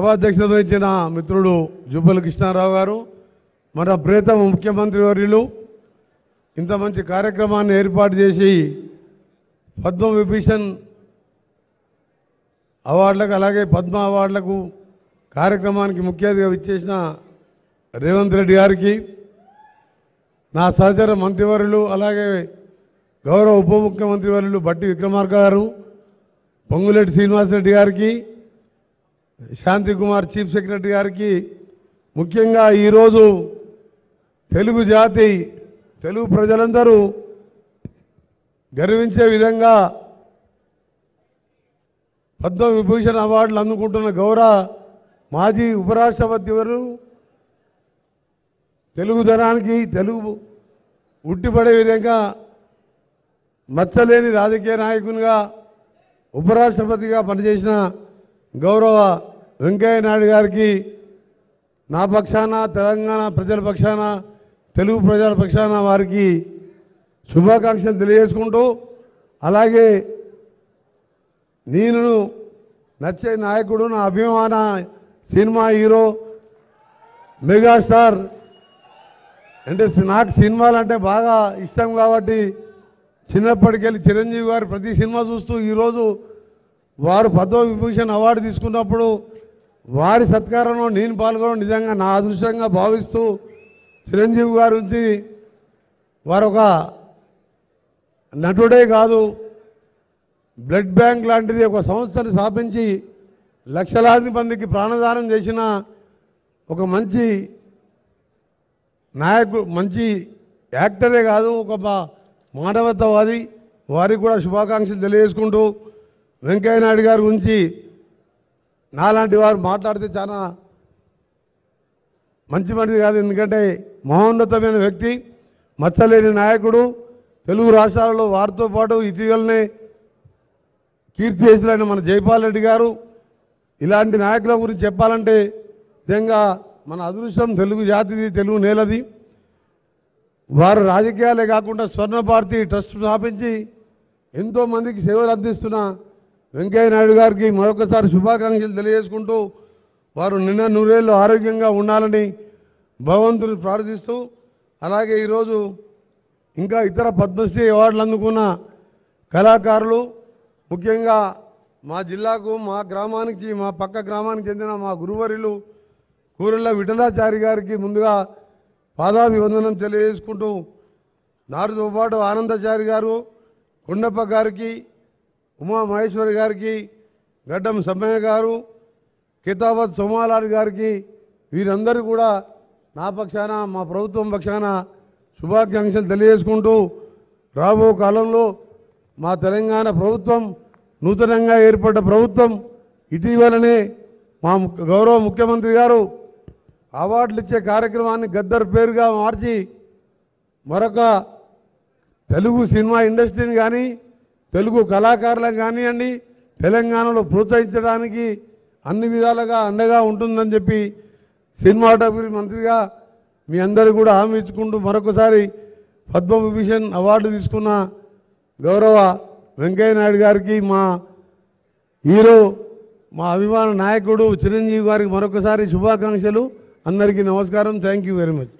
సభాధ్యక్షత వహించిన మిత్రుడు జుబ్బల కృష్ణారావు గారు, మన ప్రియతమ ముఖ్యమంత్రి వర్యులు ఇంత మంచి కార్యక్రమాన్ని ఏర్పాటు చేసి పద్మవిభూషణ్ అవార్డులకు అలాగే పద్మ అవార్డులకు కార్యక్రమానికి ముఖ్య అతిథిగా విచ్చేసిన రేవంత్ రెడ్డి గారికి, నా సహచర మంత్రివర్యులు అలాగే గౌరవ ఉప ముఖ్యమంత్రి వర్యులు బట్టి విక్రమార్క గారు, పొంగులేటి శ్రీనివాసరెడ్డి గారికి, శాంతి కుమార్ చీఫ్ సెక్రటరీ గారికి, ముఖ్యంగా ఈరోజు తెలుగు జాతి తెలుగు ప్రజలందరూ గర్వించే విధంగా పద్మవిభూషణ్ అవార్డులు అందుకుంటున్న గౌరవ మాజీ ఉపరాష్ట్రపతి వారు తెలుగుదనానికి తెలుగు ఉట్టిపడే విధంగా మచ్చలేని రాజకీయ నాయకునిగా ఉపరాష్ట్రపతిగా పనిచేసిన గౌరవ వెంకయ్య నాయుడు గారికి నా పక్షాన తెలంగాణ ప్రజల పక్షాన తెలుగు ప్రజల పక్షాన వారికి శుభాకాంక్షలు తెలియజేసుకుంటూ, అలాగే నేను నచ్చే నాయకుడు నా అభిమాన సినిమా హీరో మెగాస్టార్ అంటే నాకు సినిమాలు అంటే బాగా ఇష్టం కాబట్టి చిన్నప్పటికెళ్ళి చిరంజీవి గారు ప్రతి సినిమా చూస్తూ ఈరోజు వారు పద్మవిభూషణ్ అవార్డు తీసుకున్నప్పుడు వారి సత్కారంలో నేను పాల్గొనడం నిజంగా నా అదృష్టంగా భావిస్తూ, చిరంజీవి గారి నుంచి వారొక నటుడే కాదు, బ్లడ్ బ్యాంక్ లాంటిది ఒక సంస్థను స్థాపించి లక్షలాది మందికి ప్రాణదానం చేసిన ఒక మంచి నాయకుడు, మంచి యాక్టరే కాదు, ఒక మానవతావాది. వారికి కూడా శుభాకాంక్షలు తెలియజేసుకుంటూ, వెంకయ్య నాయుడు గారి గురించి నాలాంటి వారు మాట్లాడితే చాలా మంచి మనిషి కాదు, ఎందుకంటే మహోన్నతమైన వ్యక్తి, మచ్చలేని నాయకుడు. తెలుగు రాష్ట్రాలలో వారితో పాటు ఇటీవలనే కీర్తి చేసిన మన జైపాల్ రెడ్డి గారు. ఇలాంటి నాయకుల గురించి చెప్పాలంటే నిజంగా మన అదృష్టం తెలుగు జాతిది, తెలుగు నేలది. వారు రాజకీయాలే కాకుండా స్వర్ణ భారతి ట్రస్ట్ స్థాపించి ఎంతోమందికి సేవలు అందిస్తున్న వెంకయ్య నాయుడు గారికి మరొకసారి శుభాకాంక్షలు తెలియజేసుకుంటూ, వారు నిన్న నూరేళ్ళు ఆరోగ్యంగా ఉండాలని భగవంతుని ప్రార్థిస్తూ, అలాగే ఈరోజు ఇంకా ఇతర పద్మశ్రీ అవార్డులు అందుకున్న కళాకారులు, ముఖ్యంగా మా జిల్లాకు మా గ్రామానికి మా పక్క గ్రామానికి చెందిన మా గురువర్యులు కూరెళ్ళ విఠలాచారి గారికి ముందుగా పాదాభివందనం తెలియజేసుకుంటూ, నారుతో పాటు ఆనందాచారి గారు, కొండప్ప గారికి, ఉమా మహేశ్వరి గారికి, గడ్డం సమ్మయ్య గారు, కితాబత్ సోమాలాల్ గారికి, వీరందరూ కూడా నా పక్షాన మా ప్రభుత్వం పక్షాన శుభాకాంక్షలు తెలియజేసుకుంటూ, రాబో కాలంలో మా తెలంగాణ ప్రభుత్వం నూతనంగా ఏర్పడ్డ ప్రభుత్వం ఇటీవలనే మా గౌరవ ముఖ్యమంత్రి గారు అవార్డులు ఇచ్చే కార్యక్రమాన్ని గద్దర్ పేరుగా మార్చి మరొక తెలుగు సినిమా ఇండస్ట్రీని కానీ తెలుగు కళాకారులకు కానివ్వండి తెలంగాణలో ప్రోత్సహించడానికి అన్ని విధాలుగా అండగా ఉంటుందని చెప్పి సినిమాటోగ్రఫీ మంత్రిగా మీ అందరూ కూడా హామీ ఇచ్చుకుంటూ, మరొకసారి పద్మవిభూషణ్ అవార్డు తీసుకున్న గౌరవ వెంకయ్య నాయుడు గారికి, మా హీరో మా అభిమాన నాయకుడు చిరంజీవి గారికి మరొకసారి శుభాకాంక్షలు. అందరికీ నమస్కారం. Thank you very much.